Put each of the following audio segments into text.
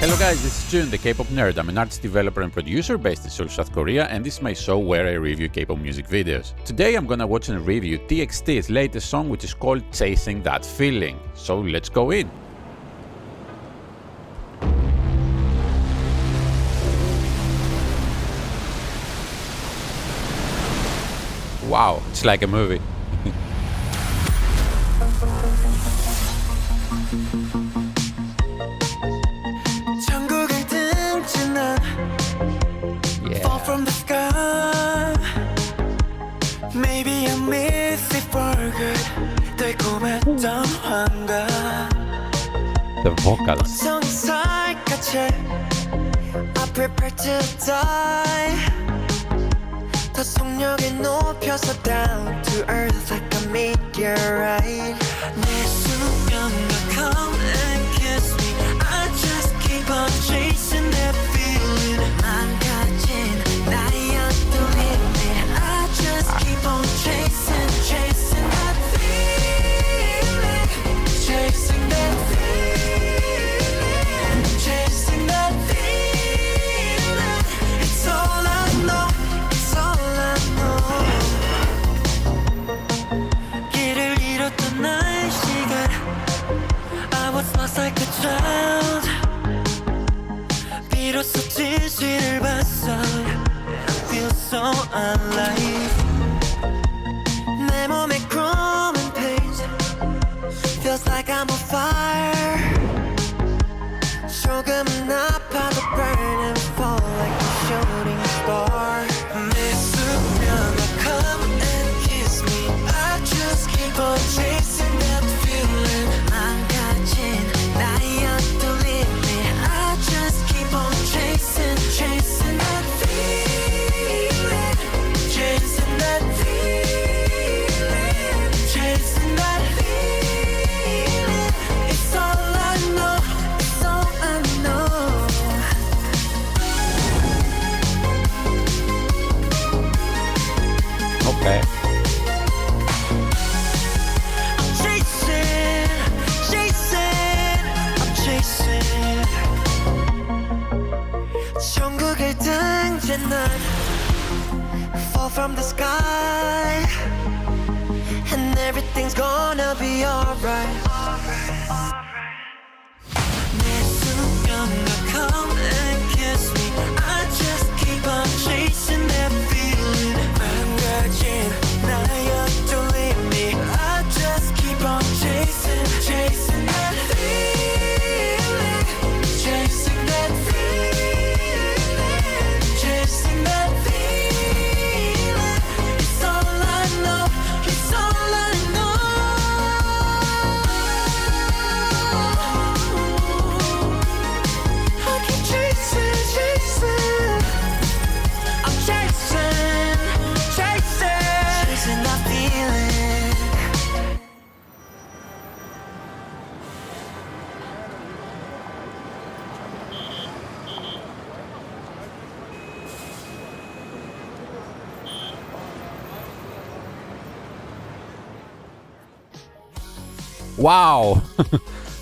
Hello guys, this is Jun, the K-pop nerd. I'm an artist developer and producer based in Seoul, South Korea, and this is my show where I review K-pop music videos. Today I'm gonna watch and review TXT's latest song, which is called Chasing That Feeling. So let's go in. Wow, it's like a movie. Fall from the sky. Maybe I miss it for good. 달콤했던 환각. The vocals. 정살같이 I prepare to die. 더 속력을 높여서 down to earth like a meteorite. 내 수면과 come and kiss me. I just keep on chasing that feeling. 망가진 나의 limit. I just keep on chasing that feeling. Chasing that feeling. Chasing that feeling. It's all I know. It's all I know. 길을 잃었던 나의 시간. I was lost like a child. 비로소 진실을 봤어. I feel so alive. 내 몸에 chrome paint. Feels like I'm on fire. 조금은 아파도 burn and fall like a shooting star. 내 수면에 come and kiss me. I just keep on chasing that feeling. 망가진 나의 limit. I just keep on chasing that feeling. Chasing that feeling. Chasing that feeling. It's all I know. It's all I know. Okay. I'm chasing. I'm chasing. 천국을 등진 난 fall from the sky, and everything's gonna be alright. 내 수면과 come and kiss me. I just keep on chasing that feeling. 망가진 나의 limit. I just keep on chasing that feeling. Chasing that feeling. Chasing that feeling. It's all I know. It's all I know. I keep chasing. I'm chasing that feeling. Wow!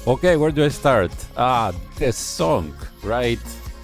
Okay, where do I start? The song, right?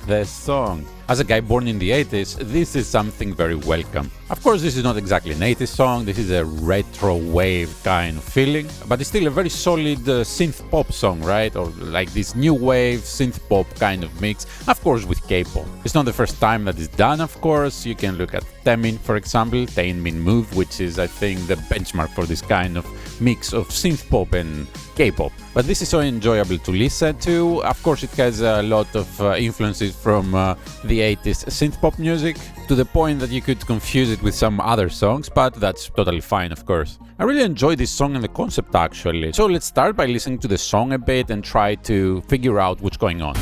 The song. As a guy born in the 80s, this is something very welcome. Of course, this is not exactly an 80s song, this is a retro wave kind of feeling, but it's still a very solid synth pop song, right? Or like this new wave synth pop kind of mix, of course with K-pop. It's not the first time that it's done, of course. You can look at Taemin, for example, Taemin Move, which is, I think, the benchmark for this kind of mix of synth pop and K-pop. But this is so enjoyable to listen to. Of course, it has a lot of influences from the 80s synth pop music, to the point that you could confuse it with some other songs, but that's totally fine, of course. I really enjoy this song and the concept, actually. So let's start by listening to the song a bit and try to figure out what's going on.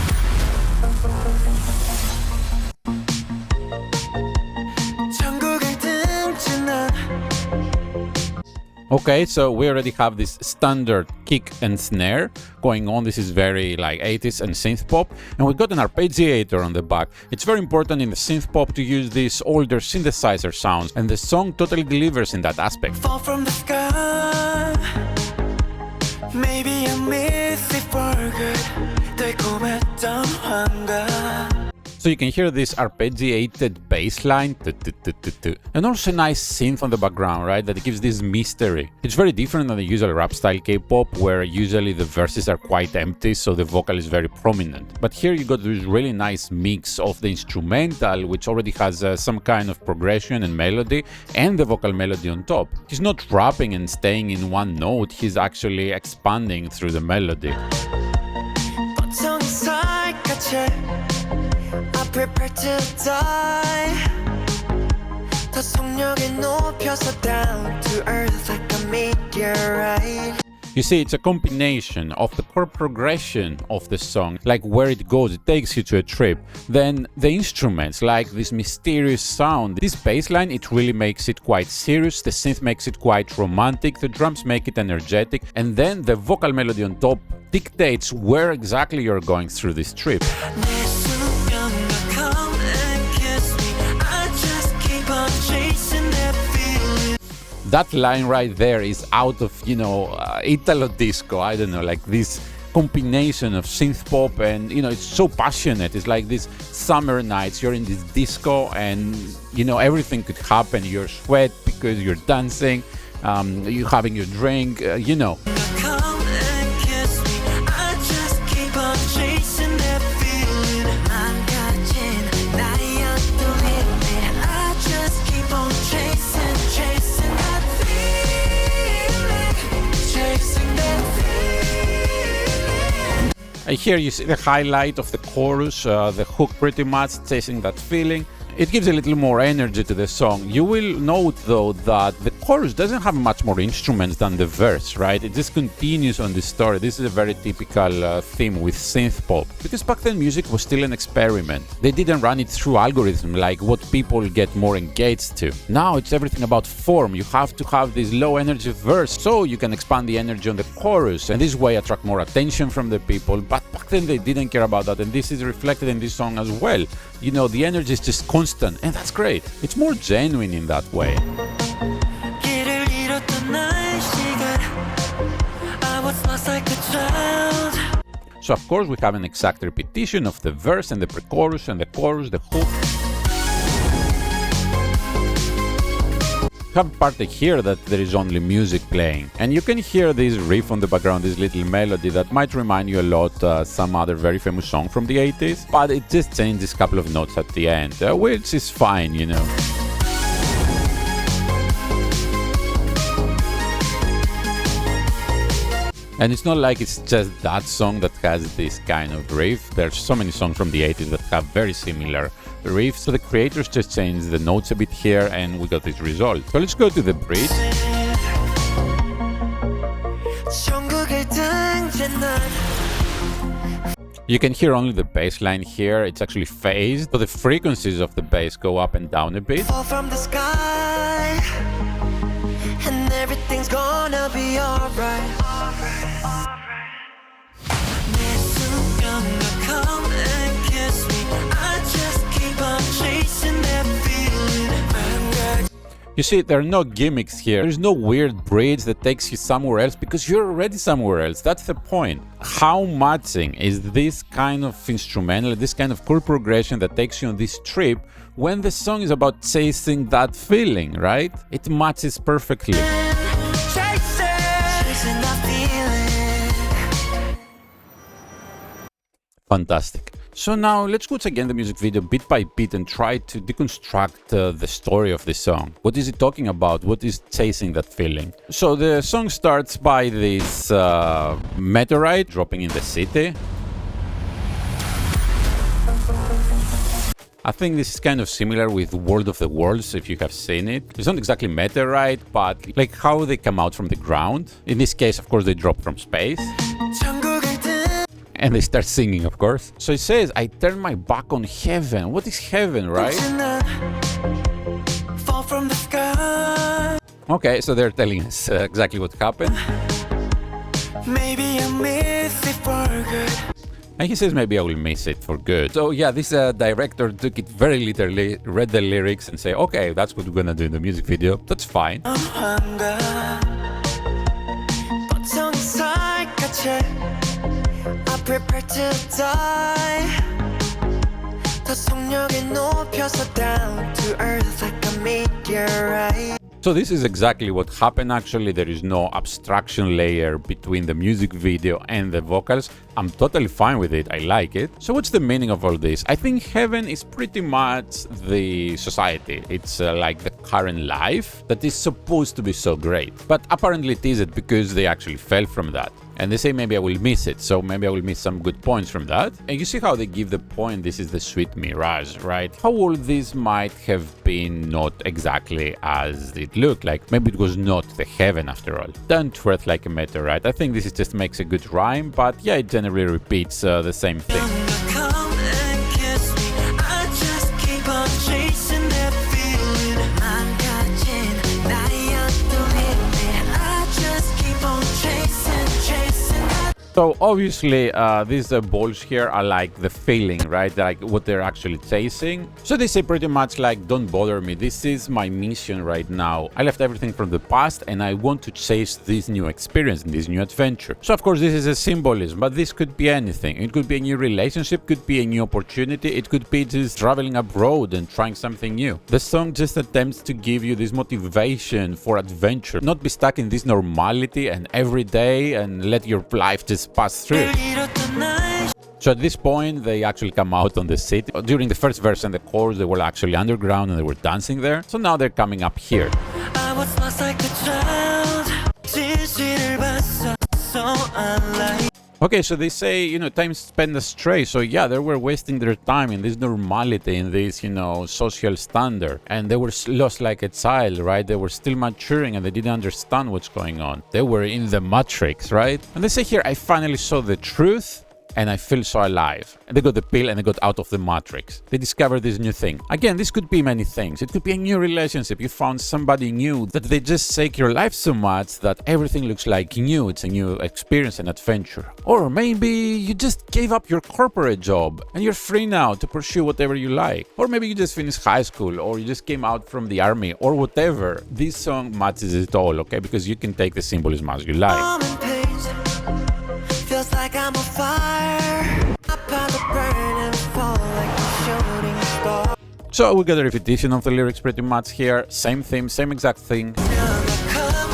천국을 등진 난 Okay, so we already have this standard kick and snare going on. This is very like 80s and synth pop, and we got an arpeggiator on the back. It's very important in the synth pop to use these older synthesizer sounds, and the song totally delivers in that aspect. Fall from the sky. Maybe I miss it for good. 달콤했던 어떤 환각 So you can hear this arpeggiated bass line, and also a nice synth on the background, right? That gives this mystery. It's very different than the usual rap style K-pop, where usually the verses are quite empty, so the vocal is very prominent. But here you got this really nice mix of the instrumental, which already has some kind of progression and melody, and the vocal melody on top. He's not rapping and staying in one note, he's actually expanding through the melody. I prepare to die 더 속력에 높여서 down to earth like a meteorite. You see, it's a combination of the chord progression of the song, like where it goes, it takes you to a trip. Then the instruments, like this mysterious sound. This bass line, it really makes it quite serious. The synth makes it quite romantic. The drums make it energetic. And then the vocal melody on top dictates where exactly you're going through this trip. That line right there is out of, Italo disco, I don't know, like this combination of synth pop and, it's so passionate. It's like these summer nights, you're in this disco and, everything could happen. You're sweat because you're dancing, you're having your drink, Here you see the highlight of the chorus, the hook pretty much chasing that feeling. It gives a little more energy to the song. You will note though that the chorus doesn't have much more instruments than the verse, right? It just continues on this story. This is a very typical theme with synth pop, because back then music was still an experiment. They didn't run it through algorithm like what people get more engaged to. Now it's everything about form. You have to have this low energy verse so you can expand the energy on the chorus and this way attract more attention from the people. But back then they didn't care about that, and this is reflected in this song as well. The energy is just constant, and that's great. It's more genuine in that way. So of course we have an exact repetition of the verse and the pre-chorus and the chorus, the hook. You have a part here that there is only music playing, and you can hear this riff on the background, this little melody that might remind you a lot some other very famous song from the 80s, but it just changes a couple of notes at the end, which is fine, And it's not like it's just that song that has this kind of riff. There's so many songs from the 80s that have very similar riffs. So the creators just changed the notes a bit here and we got this result. So let's go to the bridge. You can hear only the bass line here. It's actually phased, so the frequencies of the bass go up and down a bit. Fall from the sky, and everything's gonna be alright. Come and kiss me. I just keep on chasing that feeling. You see, there are no gimmicks here. There's no weird bridge that takes you somewhere else because you're already somewhere else. That's the point. How matching is this kind of instrumental, this kind of chord progression that takes you on this trip when the song is about chasing that feeling, right? It matches perfectly. Chasing that feeling. Fantastic. So now let's watch again the music video bit by bit and try to deconstruct the story of the song. What is it talking about? What is chasing that feeling? So the song starts by this meteorite dropping in the city. I think this is kind of similar with World of the Worlds, if you have seen it. It's not exactly meteorite, but like how they come out from the ground. In this case, of course, they drop from space. And they start singing, of course. So it says, I turn my back on heaven. What is heaven, right? Fall from the sky. Okay, so they're telling us exactly what happened. Maybe I miss it for good. And he says, maybe I will miss it for good. So yeah, this director took it very literally, read the lyrics and say, okay, that's what we're gonna do in the music video. That's fine. prepare to die. 더 속력을 높여서 down to earth like a meteorite. So this is exactly what happened actually. There is no abstraction layer between the music video and the vocals. I'm totally fine with it, I like it. So what's the meaning of all this? I think heaven is pretty much the society. It's like the current life that is supposed to be so great. But apparently it isn't, because they actually fell from that. And they say maybe I will miss it, so maybe I will miss some good points from that. And you see how they give the point, this is the sweet mirage, right? How all this might have been not exactly as it looked like. Maybe it was not the heaven after all. Don't earth like a meteorite. I think this is just makes a good rhyme, but yeah, it generally repeats the same thing. Come and kiss me. I just keep on chasing that feeling. 망가진 나였던 I just keep on chasing that. So obviously these balls here are like the feeling, right? Like what they're actually chasing. So they say pretty much like, don't bother me, this is my mission right now. I left everything from the past and I want to chase this new experience and this new adventure. So of course this is a symbolism, but this could be anything. It could be a new relationship, could be a new opportunity, it could be just traveling abroad and trying something new. The song just attempts to give you this motivation for adventure, not be stuck in this normality and every day and let your life just pass through. So at this point they actually come out on the city. During the first verse and the chorus they were actually underground and they were dancing there. So now they're coming up here. I was lost like a child. 진실을 봤어, so unlike. Okay, so they say, you know, time spent astray. So yeah, they were wasting their time in this normality, in this, you know, social standard. And they were lost like a child, right? They were still maturing and they didn't understand what's going on. They were in the matrix, right? And they say here, I finally saw the truth and I feel so alive. And they got the pill and they got out of the matrix. They discovered this new thing. Again, this could be many things. It could be a new relationship. You found somebody new that they just take your life so much that everything looks like new. It's a new experience and adventure. Or maybe you just gave up your corporate job and you're free now to pursue whatever you like. Or maybe you just finished high school or you just came out from the army or whatever. This song matches it all, okay? Because you can take the symbolism as you like. Feels like I'm on fire. I pile up, burn and fall like a shooting star. So we got a repetition of the lyrics pretty much here. Same theme, same exact thing. Come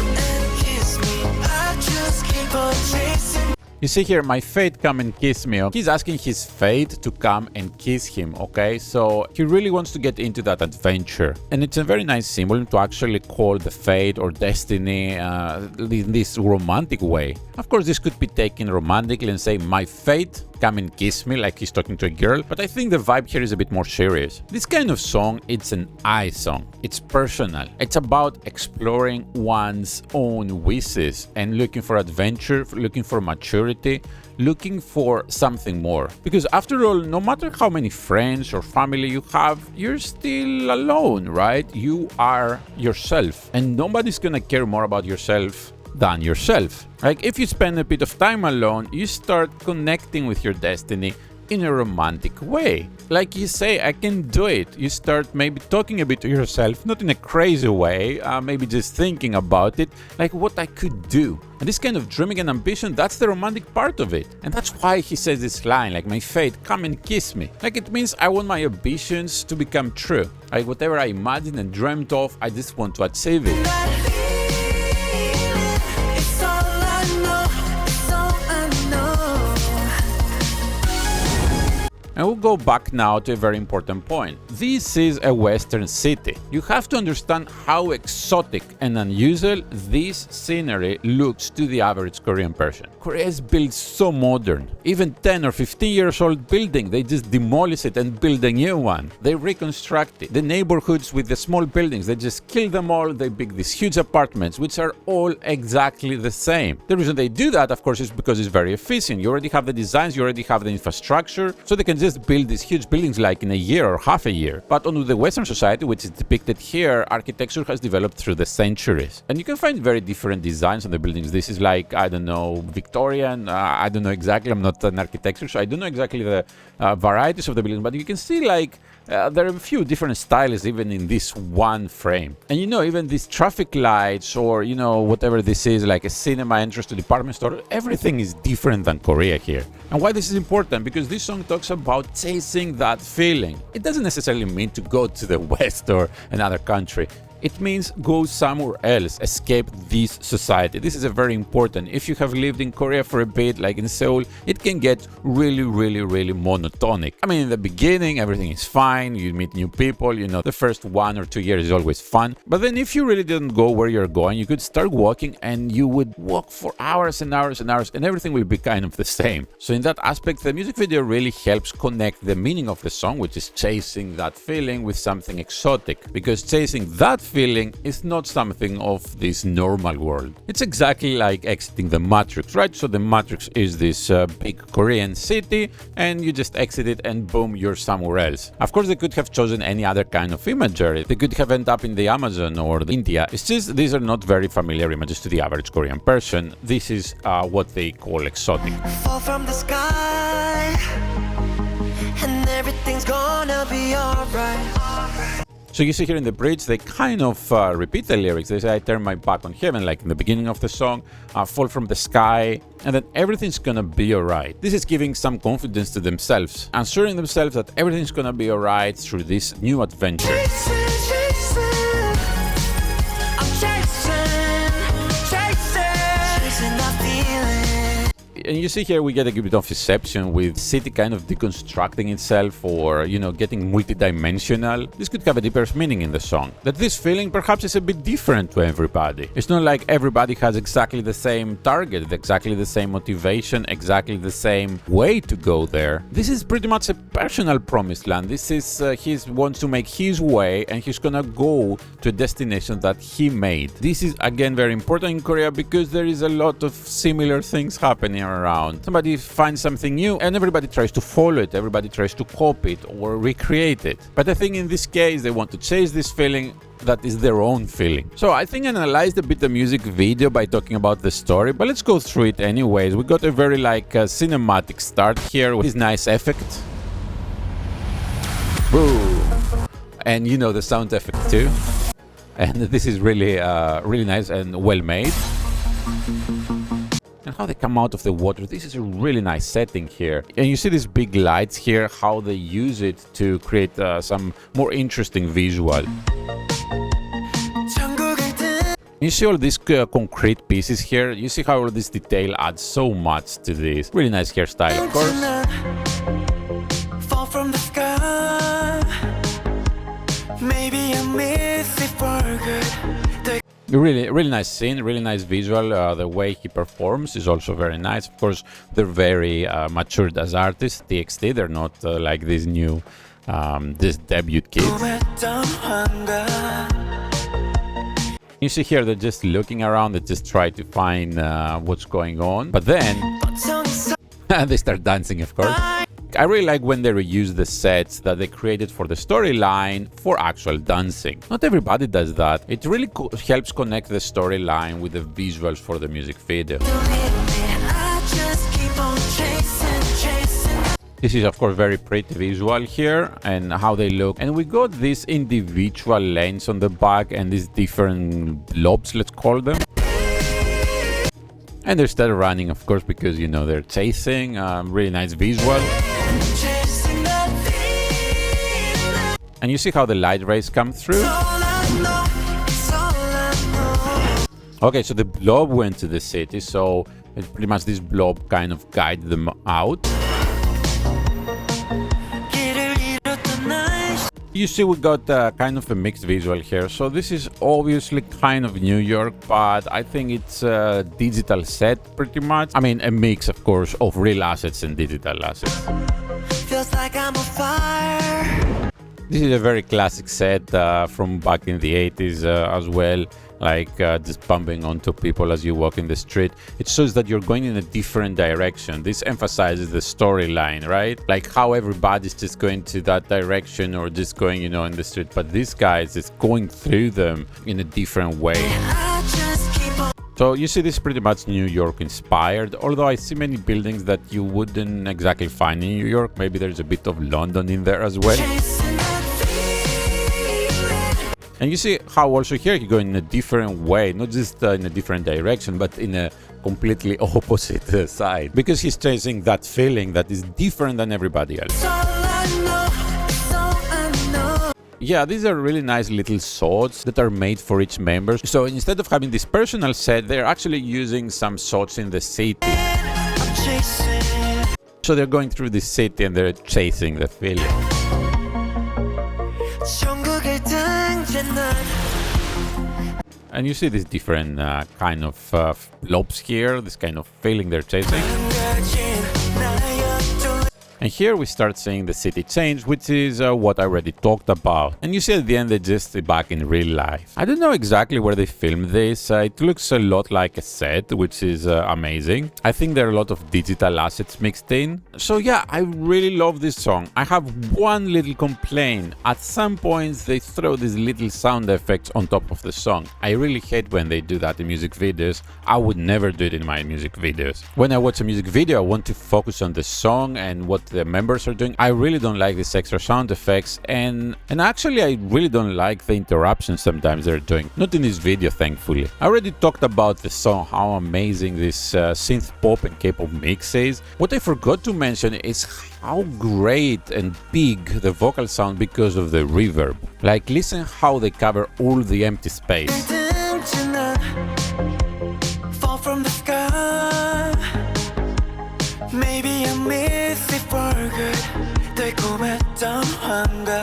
and kiss me. I just keep on chasing. You see here, my fate come and kiss me. He's asking his fate to come and kiss him, okay? So he really wants to get into that adventure. And it's a very nice symbol to actually call the fate or destiny in this romantic way. Of course, this could be taken romantically and say, my fate, come and kiss me, like he's talking to a girl. But I think the vibe here is a bit more serious. This kind of song, it's an I song. It's personal. It's about exploring one's own wishes and looking for adventure, looking for maturity, looking for something more. Because after all, no matter how many friends or family you have, you're still alone, right? You are yourself. And nobody's gonna care more about yourself than yourself. Like if you spend a bit of time alone, you start connecting with your destiny in a romantic way. Like you say, I can do it. You start maybe talking a bit to yourself, not in a crazy way, maybe just thinking about it, like what I could do. And this kind of dreaming and ambition, that's the romantic part of it. And that's why he says this line, like my fate, come and kiss me. Like it means I want my ambitions to become true. Like whatever I imagined and dreamt of, I just want to achieve it. It's all I know, it's all I know. And we'll go back now to a very important point. This is a Western city. You have to understand how exotic and unusual this scenery looks to the average Korean person. Korea is built so modern. Even 10 or 15 years old building, they just demolish it and build a new one. They reconstruct it. The neighborhoods with the small buildings, they just kill them all. They build these huge apartments, which are all exactly the same. The reason they do that, of course, is because it's very efficient. You already have the designs, you already have the infrastructure, so they can just build these huge buildings like in a year or half a year. But on the Western society, which is depicted here, architecture has developed through the centuries. And you can find very different designs on the buildings. This is like, I don't know, Victorian, I don't know exactly, I'm not an architecture, so I don't know exactly the varieties of the buildings, but you can see like There are a few different styles even in this one frame. And even these traffic lights or, whatever this is, like a cinema entrance to department store, everything is different than Korea here. And why this is important? Because this song talks about chasing that feeling. It doesn't necessarily mean to go to the West or another country. It means go somewhere else, escape this society. This is a very important. If you have lived in Korea for a bit, like in Seoul, it can get really, really, really monotonic. I mean, in the beginning, everything is fine. You meet new people, the first 1 or 2 years is always fun. But then if you really didn't go where you're going, you could start walking and you would walk for hours and hours and hours and everything will be kind of the same. So in that aspect, the music video really helps connect the meaning of the song, which is chasing that feeling, with something exotic. Because chasing that feeling is not something of this normal world. It's exactly like exiting the Matrix, right? So the Matrix is this big Korean city and you just exit it and boom, you're somewhere else. Of course, they could have chosen any other kind of imagery. They could have ended up in the Amazon or India. It's just these are not very familiar images to the average Korean person. This is what they call exotic. Fall from the sky, and everything's gonna be alright. So you see here in the bridge, they kind of repeat the lyrics. They say, I turn my back on heaven, like in the beginning of the song, fall from the sky, and then everything's gonna be alright. This is giving some confidence to themselves, assuring themselves that everything's gonna be alright through this new adventure. Chasing, I'm chasing that feeling. And you see here we get a bit of deception with city kind of deconstructing itself or, getting multidimensional. This could have a deeper meaning in the song. That this feeling perhaps is a bit different to everybody. It's not like everybody has exactly the same target, exactly the same motivation, exactly the same way to go there. This is pretty much a personal promised land. This is, he wants to make his way and he's gonna go to a destination that he made. This is again very important in Korea because there is a lot of similar things happening around. Somebody finds something new and everybody tries to follow it, everybody tries to copy it or recreate it. But I think in this case they want to chase this feeling that is their own feeling. So I think I analyzed a bit the music video by talking about the story, but let's go through it anyways. We got a very cinematic start here with this nice effect. Boom! And the sound effect too. And this is really, really nice and well made. And how they come out of the water. This is a really nice setting here. And you see these big lights here, how they use it to create some more interesting visual. You see all these concrete pieces here. You see how all this detail adds so much to this. Really nice hairstyle, of course. Fall from the sky. Maybe I miss it for good. Really, really nice scene, really nice visual. The way he performs is also very nice. Of course, they're very matured as artists, TXT. They're not like these new, this debut kids. You see here, they're just looking around, they just try to find what's going on. But then, they start dancing, of course. I really like when they reuse the sets that they created for the storyline for actual dancing. Not everybody does that. It really helps connect the storyline with the visuals for the music video. This is of course very pretty visual here and how they look. And we got these individual lanes on the back and these different lobes, let's call them. And they start running, of course, because they're chasing. Really nice visual. And you see how the light rays come through. Okay, so the blob went to the city, so it's pretty much this blob kind of guided them out. You see we got kind of a mixed visual here. So this is obviously kind of New York, but I think it's a digital set pretty much. I mean, a mix, of course, of real assets and digital assets. Feels like I'm on fire. This is a very classic set from back in the 80s as well. Like just bumping onto people as you walk in the street. It shows that you're going in a different direction. This emphasizes the storyline, right? Like how everybody's just going to that direction or just going, in the street. But this guy is just going through them in a different way. So you see this is pretty much New York inspired, although I see many buildings that you wouldn't exactly find in New York. Maybe there's a bit of London in there as well. And you see how also here you go in a different way, not just in a different direction, but in a completely opposite side. Because he's chasing that feeling that is different than everybody else. Yeah, these are really nice little shots that are made for each member. So instead of having this personal set, they're actually using some shots in the city. So they're going through the city and they're chasing the feeling. And you see these different kind of lobes here, this kind of feeling they're chasing. And here we start seeing the city change, which is what I already talked about. And you see at the end they just back in real life. I don't know exactly where they filmed this. It looks a lot like a set, which is amazing. I think there are a lot of digital assets mixed in. So yeah, I really love this song. I have one little complaint. At some points they throw these little sound effects on top of the song. I really hate when they do that in music videos. I would never do it in my music videos. When I watch a music video, I want to focus on the song and what the members are doing. I really don't like these extra sound effects, and actually I really don't like the interruptions sometimes they're doing. Not in this video, thankfully. I already talked about the song, how amazing this synth pop and K-pop mix is. What I forgot to mention is how great and big the vocals sound because of the reverb. Like, listen how they cover all the empty space. Fall from the sky. Maybe I miss it for good. 달콤했던 환각.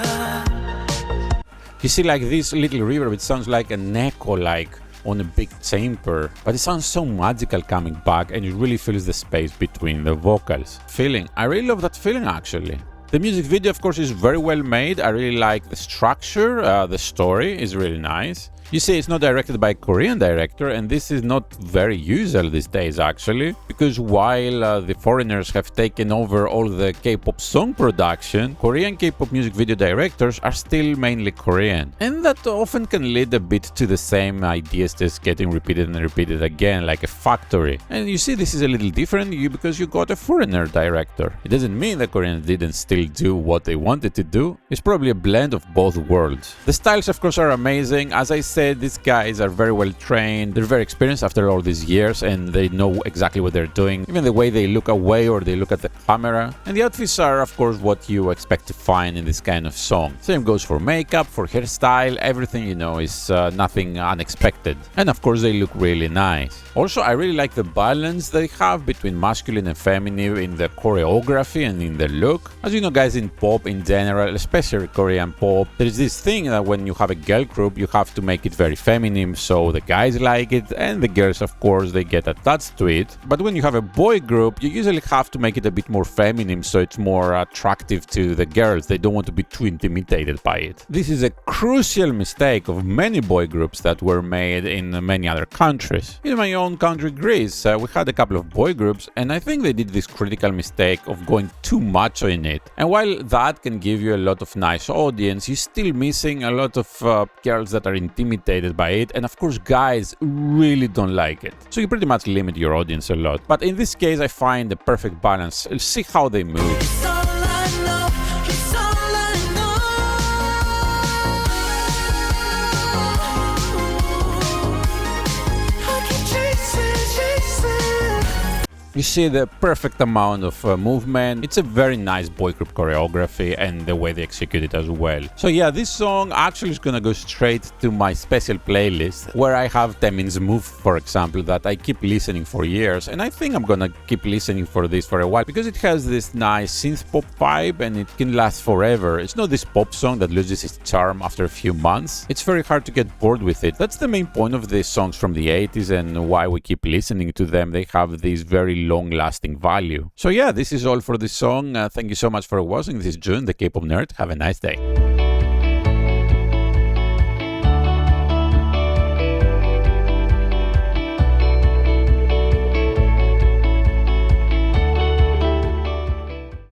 You see, like this little reverb, it sounds like an echo, like on a big chamber, but it sounds so magical coming back, and it really fills the space between the vocals. Feeling, I really love that feeling actually. The music video, of course, is very well made. I really like the structure, the story is really nice. You see, it's not directed by a Korean director, and this is not very usual these days actually, because while the foreigners have taken over all the K-pop song production, Korean K-pop music video directors are still mainly Korean. And that often can lead a bit to the same ideas just getting repeated and repeated again, like a factory. And you see, this is a little different because you got a foreigner director. It doesn't mean the Koreans didn't still do what they wanted to do. It's probably a blend of both worlds. The styles, of course, are amazing. As I said, these guys are very well trained, they're very experienced after all these years, and they know exactly what they're doing, even the way they look away or they look at the camera. And the outfits are, of course, what you expect to find in this kind of song. Same goes for makeup, for hairstyle, everything, you know, is nothing unexpected. And of course they look really nice. Also, I really like the balance they have between masculine and feminine in the choreography and in the look. As you know, guys, in pop in general, especially Korean pop, there is this thing that when you have a girl group, you have to make it very feminine, so the guys like it, and the girls, of course, they get attached to it. But when you have a boy group, you usually have to make it a bit more feminine, so it's more attractive to the girls. They don't want to be too intimidated by it. This is a crucial mistake of many boy groups that were made in many other countries. In my own country, Greece, we had a couple of boy groups, and I think they did this critical mistake of going too much in it. And while that can give you a lot of nice audience, you're still missing a lot of girls that are intimidated by it, and of course guys really don't like it. So you pretty much limit your audience a lot. But in this case I find the perfect balance. See how they move. It's all I know, it's all I know. I keep chasing. You see the perfect amount of movement. It's a very nice boy group choreography and the way they execute it as well. So yeah, this song actually is gonna go straight to my special playlist where I have Taemin's Move, for example, that I keep listening for years, and I think I'm gonna keep listening for this for a while because it has this nice synth pop vibe and it can last forever. It's not this pop song that loses its charm after a few months. It's very hard to get bored with it. That's the main point of these songs from the 80s and why we keep listening to them. They have this very long-lasting value. So yeah, this is all for this song. Thank you so much for watching. This is June, the K-pop nerd. Have a nice day.